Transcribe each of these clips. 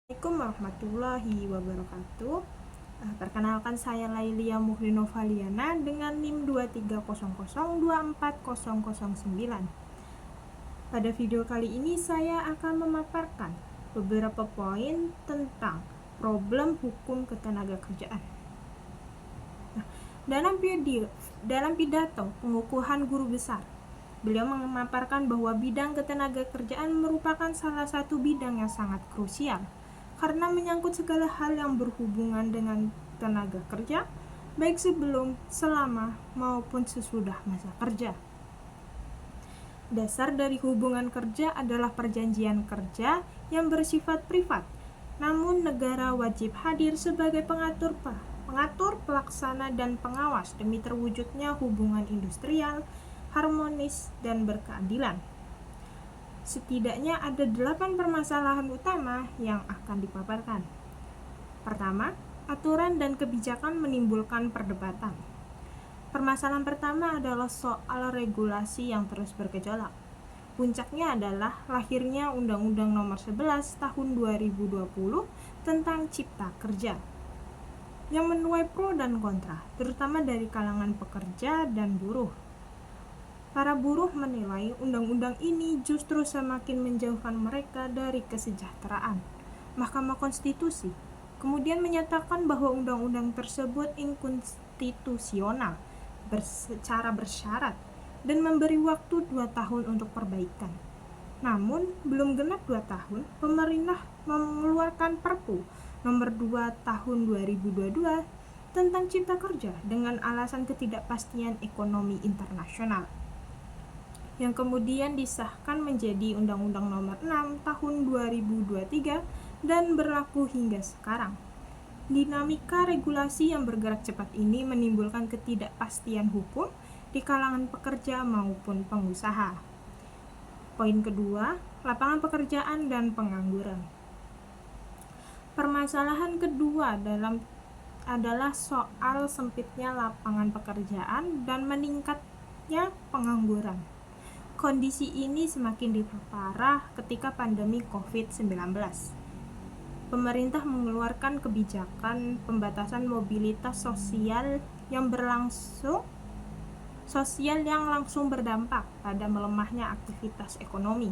Assalamualaikum warahmatullahi wabarakatuh. Perkenalkan, saya Lailia Muhrinovaliana dengan NIM 2300240009. Pada video kali ini saya akan memaparkan beberapa poin tentang problem hukum ketenagakerjaan. Dalam pidato pengukuhan guru besar, beliau memaparkan bahwa bidang ketenagakerjaan merupakan salah satu bidang yang sangat krusial karena menyangkut segala hal yang berhubungan dengan tenaga kerja, baik sebelum, selama, maupun sesudah masa kerja. Dasar dari hubungan kerja adalah perjanjian kerja yang bersifat privat, namun negara wajib hadir sebagai pengatur, pelaksana, dan pengawas demi terwujudnya hubungan industrial, harmonis, dan berkeadilan. Setidaknya ada 8 permasalahan utama yang akan dipaparkan. Pertama, aturan dan kebijakan menimbulkan perdebatan. Permasalahan pertama adalah soal regulasi yang terus bergejolak. Puncaknya adalah lahirnya Undang-Undang Nomor 11 Tahun 2020 tentang Cipta Kerja, yang menuai pro dan kontra, terutama dari kalangan pekerja dan buruh. Para buruh menilai undang-undang ini justru semakin menjauhkan mereka dari kesejahteraan. Mahkamah Konstitusi kemudian menyatakan bahwa undang-undang tersebut inkonstitusional secara bersyarat dan memberi waktu 2 tahun untuk perbaikan. Namun, belum genap 2 tahun, pemerintah mengeluarkan Perpu Nomor 2 Tahun 2022 tentang Cipta Kerja dengan alasan ketidakpastian ekonomi internasional, yang kemudian disahkan menjadi Undang-Undang Nomor 6 Tahun 2023 dan berlaku hingga sekarang. Dinamika regulasi yang bergerak cepat ini menimbulkan ketidakpastian hukum di kalangan pekerja maupun pengusaha. Poin kedua, lapangan pekerjaan dan pengangguran. Permasalahan kedua adalah soal sempitnya lapangan pekerjaan dan meningkatnya pengangguran. Kondisi ini semakin diperparah ketika pandemi COVID-19. Pemerintah mengeluarkan kebijakan pembatasan mobilitas sosial yang langsung berdampak pada melemahnya aktivitas ekonomi.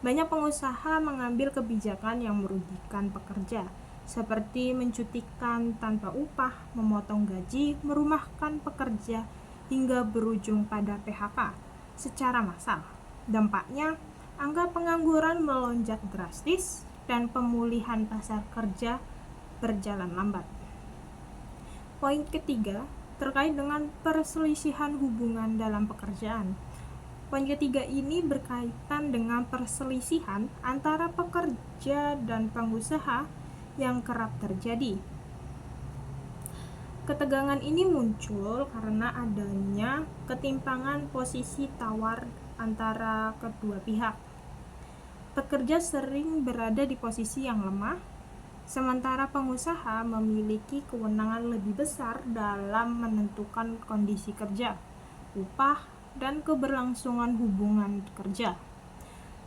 Banyak pengusaha mengambil kebijakan yang merugikan pekerja, seperti mencutikan tanpa upah, memotong gaji, merumahkan pekerja, hingga berujung pada PHK secara massal. Dampaknya, angka pengangguran melonjak drastis dan pemulihan pasar kerja berjalan lambat. Poin ketiga terkait dengan perselisihan hubungan dalam pekerjaan. Poin ketiga ini berkaitan dengan perselisihan antara pekerja dan pengusaha yang kerap terjadi. Ketegangan ini muncul karena adanya ketimpangan posisi tawar antara kedua pihak. Pekerja sering berada di posisi yang lemah, sementara pengusaha memiliki kewenangan lebih besar dalam menentukan kondisi kerja, upah, dan keberlangsungan hubungan kerja.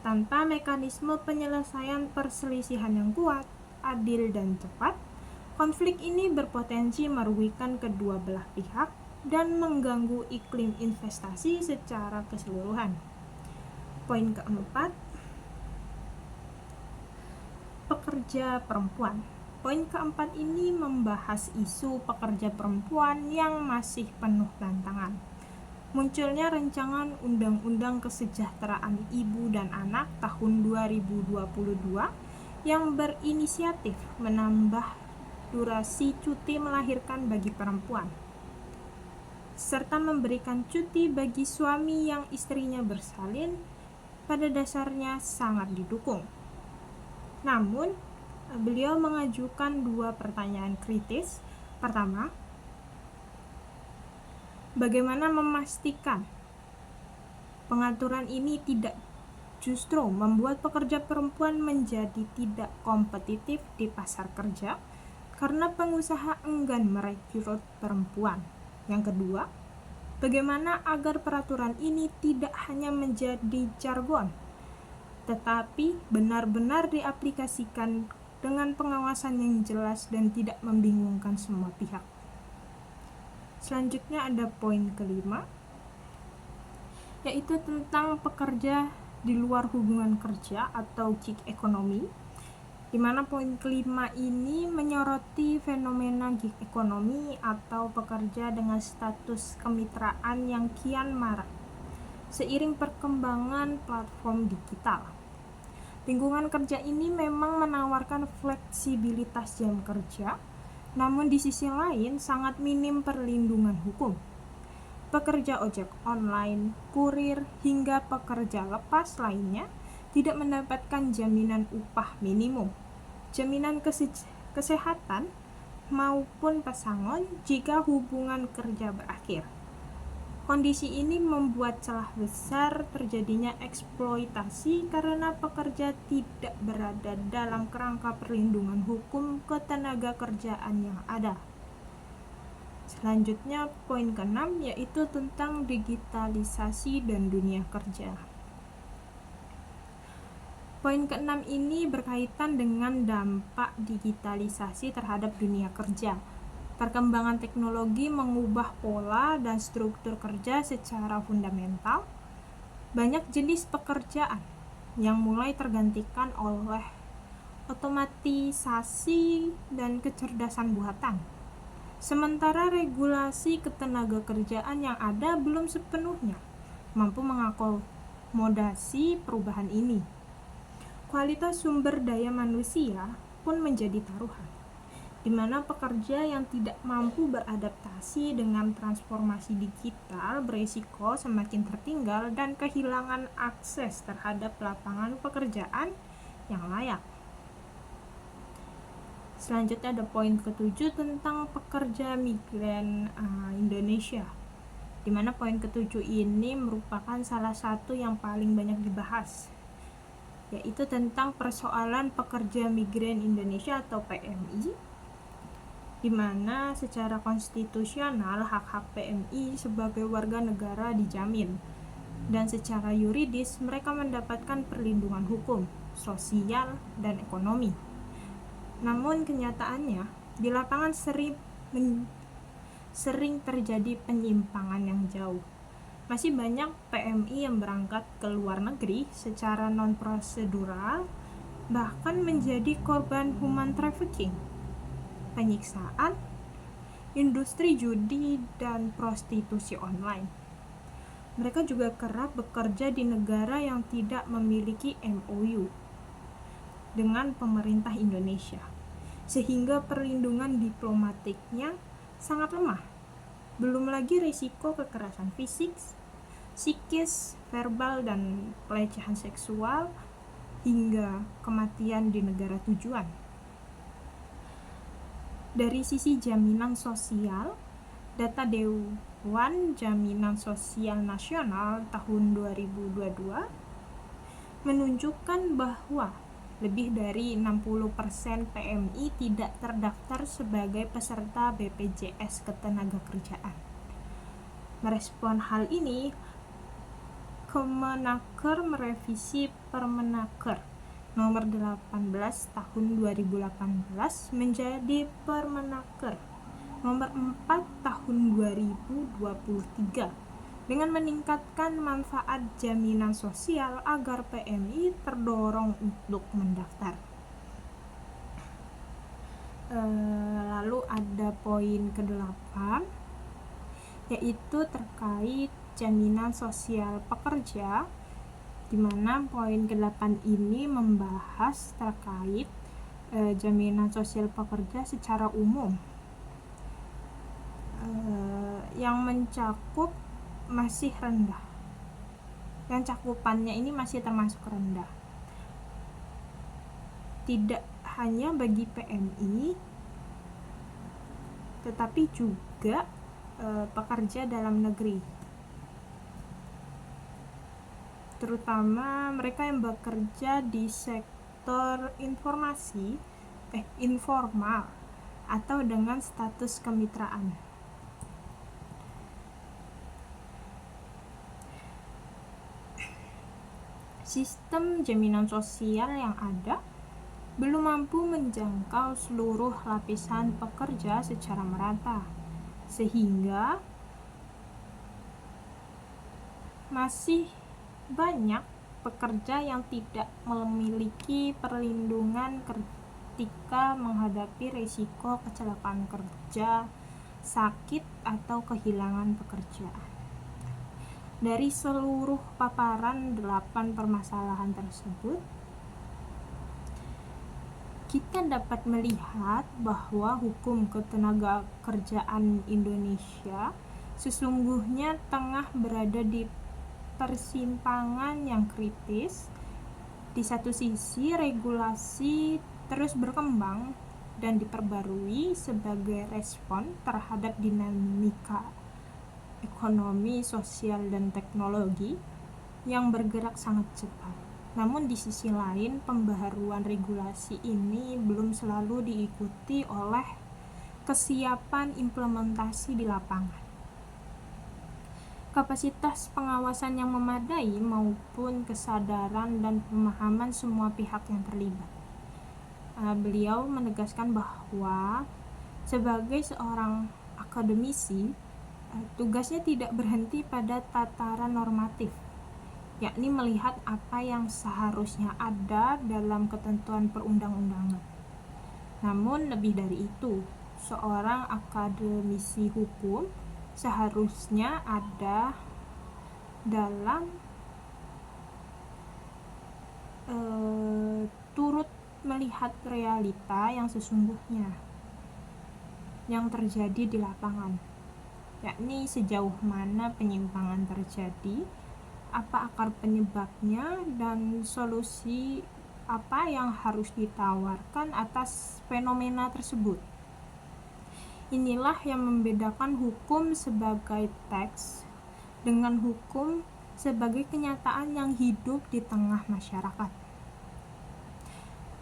Tanpa mekanisme penyelesaian perselisihan yang kuat, adil, dan cepat, konflik ini berpotensi merugikan kedua belah pihak dan mengganggu iklim investasi secara keseluruhan. Poin keempat, pekerja perempuan. Poin keempat ini membahas isu pekerja perempuan yang masih penuh tantangan. Munculnya rancangan Undang-Undang Kesejahteraan Ibu dan Anak tahun 2022 yang berinisiatif menambah durasi cuti melahirkan bagi perempuan, serta memberikan cuti bagi suami yang istrinya bersalin. Pada dasarnya sangat didukung. Namun, beliau mengajukan 2 pertanyaan kritis. Pertama, bagaimana memastikan pengaturan ini tidak justru membuat pekerja perempuan menjadi tidak kompetitif di pasar kerja karena pengusaha enggan merekrut perempuan. Yang kedua, bagaimana agar peraturan ini tidak hanya menjadi jargon, tetapi benar-benar diaplikasikan dengan pengawasan yang jelas dan tidak membingungkan semua pihak. Selanjutnya ada poin kelima, yaitu tentang pekerja di luar hubungan kerja atau gig economy, di mana poin kelima ini menyoroti fenomena gig economy atau pekerja dengan status kemitraan yang kian marak seiring perkembangan platform digital. Lingkungan kerja ini memang menawarkan fleksibilitas jam kerja, namun di sisi lain sangat minim perlindungan hukum. Pekerja ojek online, kurir, hingga pekerja lepas lainnya tidak mendapatkan jaminan upah minimum, jaminan kesehatan, maupun pesangon jika hubungan kerja berakhir. Kondisi ini membuat celah besar terjadinya eksploitasi karena pekerja tidak berada dalam kerangka perlindungan hukum ketenaga kerjaan yang ada. Selanjutnya poin ke-6, yaitu tentang digitalisasi dan dunia kerja. Poin ke-6 ini berkaitan dengan dampak digitalisasi terhadap dunia kerja. Perkembangan teknologi mengubah pola dan struktur kerja secara fundamental. Banyak jenis pekerjaan yang mulai tergantikan oleh otomatisasi dan kecerdasan buatan. Sementara regulasi ketenaga kerjaan yang ada belum sepenuhnya mampu mengakomodasi perubahan ini. Kualitas sumber daya manusia pun menjadi taruhan, di mana pekerja yang tidak mampu beradaptasi dengan transformasi digital berisiko semakin tertinggal dan kehilangan akses terhadap lapangan pekerjaan yang layak. Selanjutnya ada poin ke-7 tentang pekerja migran Indonesia, di mana poin ke-7 ini merupakan salah satu yang paling banyak dibahas, yaitu tentang persoalan pekerja migran Indonesia atau PMI, di mana secara konstitusional hak-hak PMI sebagai warga negara dijamin, dan secara yuridis mereka mendapatkan perlindungan hukum, sosial, dan ekonomi. Namun kenyataannya di lapangan sering terjadi penyimpangan yang jauh. Masih banyak PMI yang berangkat ke luar negeri secara non-prosedural, bahkan menjadi korban human trafficking, penyiksaan, industri judi, dan prostitusi online. Mereka juga kerap bekerja di negara yang tidak memiliki MOU dengan pemerintah Indonesia, sehingga perlindungan diplomatiknya sangat lemah. Belum lagi risiko kekerasan fisik, psikis, verbal, dan pelecehan seksual, hingga kematian di negara tujuan. Dari sisi jaminan sosial, data Dewan Jaminan Sosial Nasional tahun 2022 menunjukkan bahwa lebih dari 60% PMI tidak terdaftar sebagai peserta BPJS Ketenagakerjaan. Merespon hal ini, Kemenaker merevisi Permenaker nomor 18 tahun 2018 menjadi Permenaker nomor 4 tahun 2023 dengan meningkatkan manfaat jaminan sosial agar PMI terdorong untuk mendaftar. Lalu ada poin ke-8, yaitu terkait jaminan sosial pekerja, di mana poin ke-8 ini membahas terkait jaminan sosial pekerja secara umum yang mencakup masih rendah, yang cakupannya ini masih termasuk rendah, tidak hanya bagi PMI tetapi juga pekerja dalam negeri, terutama mereka yang bekerja di sektor informal atau dengan status kemitraan. Sistem jaminan sosial yang ada belum mampu menjangkau seluruh lapisan pekerja secara merata, sehingga masih banyak pekerja yang tidak memiliki perlindungan ketika menghadapi risiko kecelakaan kerja, sakit, atau kehilangan pekerjaan. Dari seluruh paparan 8 permasalahan tersebut, kita dapat melihat bahwa hukum ketenagakerjaan Indonesia sesungguhnya tengah berada di persimpangan yang kritis. Di satu sisi, regulasi terus berkembang dan diperbarui sebagai respon terhadap dinamika ekonomi, sosial, dan teknologi yang bergerak sangat cepat. Namun di sisi lain, pembaharuan regulasi ini belum selalu diikuti oleh kesiapan implementasi di lapangan, kapasitas pengawasan yang memadai, maupun kesadaran dan pemahaman semua pihak yang terlibat. Beliau menegaskan bahwa sebagai seorang akademisi, tugasnya tidak berhenti pada tataran normatif, yakni melihat apa yang seharusnya ada dalam ketentuan perundang-undangan. Namun lebih dari itu, seorang akademisi hukum seharusnya ada dalam turut melihat realita yang sesungguhnya yang terjadi di lapangan, yakni sejauh mana penyimpangan terjadi, apa akar penyebabnya, dan solusi apa yang harus ditawarkan atas fenomena tersebut. Inilah yang membedakan hukum sebagai teks dengan hukum sebagai kenyataan yang hidup di tengah masyarakat.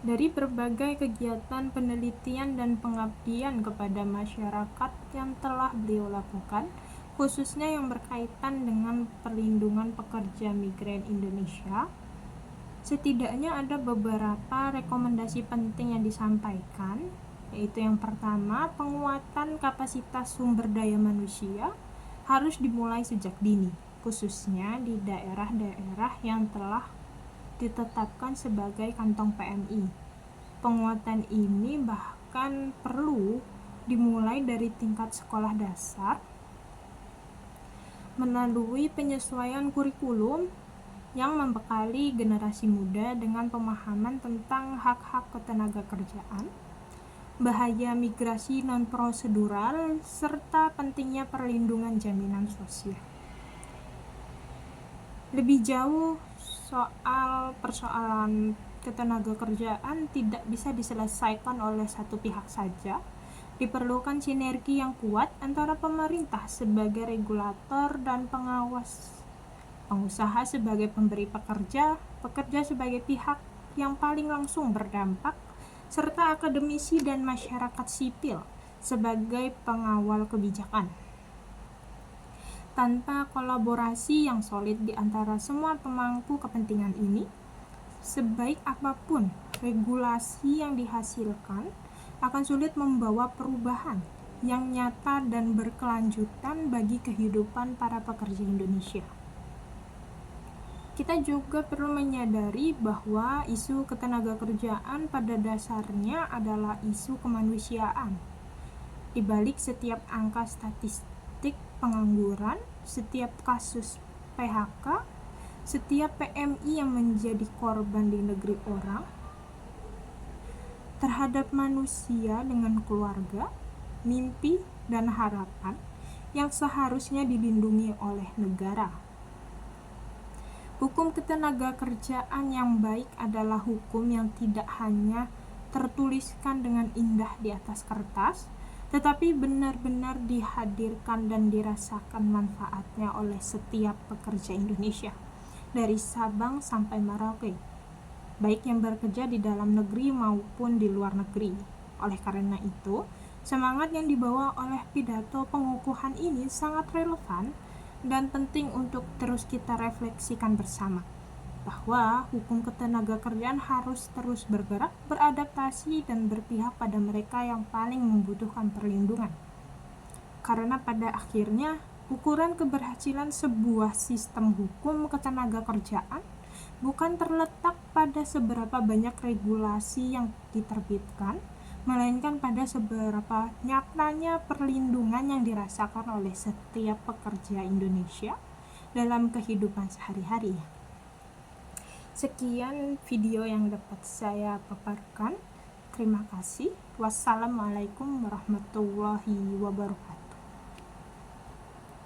Dari berbagai kegiatan penelitian dan pengabdian kepada masyarakat yang telah beliau lakukan, khususnya yang berkaitan dengan perlindungan pekerja migran Indonesia, setidaknya ada beberapa rekomendasi penting yang disampaikan, yaitu yang pertama, penguatan kapasitas sumber daya manusia harus dimulai sejak dini, khususnya di daerah-daerah yang telah ditetapkan sebagai kantong PMI. Penguatan ini bahkan perlu dimulai dari tingkat sekolah dasar melalui penyesuaian kurikulum yang membekali generasi muda dengan pemahaman tentang hak-hak ketenagakerjaan, bahaya migrasi non-prosedural, serta pentingnya perlindungan jaminan sosial. Lebih jauh, soal persoalan ketenagakerjaan tidak bisa diselesaikan oleh satu pihak saja. Diperlukan sinergi yang kuat antara pemerintah sebagai regulator dan pengawas, pengusaha sebagai pemberi pekerja, pekerja sebagai pihak yang paling langsung berdampak, serta akademisi dan masyarakat sipil sebagai pengawal kebijakan. Tanpa kolaborasi yang solid di antara semua pemangku kepentingan ini, sebaik apapun regulasi yang dihasilkan akan sulit membawa perubahan yang nyata dan berkelanjutan bagi kehidupan para pekerja Indonesia. Kita juga perlu menyadari bahwa isu ketenagakerjaan pada dasarnya adalah isu kemanusiaan. Di balik setiap angka statistik pengangguran, setiap kasus PHK, setiap PMI yang menjadi korban di negeri orang, terhadap manusia dengan keluarga, mimpi, dan harapan yang seharusnya dilindungi oleh negara. Hukum ketenagakerjaan yang baik adalah hukum yang tidak hanya tertuliskan dengan indah di atas kertas, tetapi benar-benar dihadirkan dan dirasakan manfaatnya oleh setiap pekerja Indonesia, dari Sabang sampai Merauke, baik yang bekerja di dalam negeri maupun di luar negeri. Oleh karena itu, semangat yang dibawa oleh pidato pengukuhan ini sangat relevan dan penting untuk terus kita refleksikan bersama. bahwa hukum ketenagakerjaan harus terus bergerak, beradaptasi, dan berpihak pada mereka yang paling membutuhkan perlindungan. Karena pada akhirnya, ukuran keberhasilan sebuah sistem hukum ketenagakerjaan bukan terletak pada seberapa banyak regulasi yang diterbitkan, melainkan pada seberapa nyatanya perlindungan yang dirasakan oleh setiap pekerja Indonesia dalam kehidupan sehari-hari. Sekian video yang dapat saya paparkan. Terima kasih. Wassalamualaikum warahmatullahi wabarakatuh.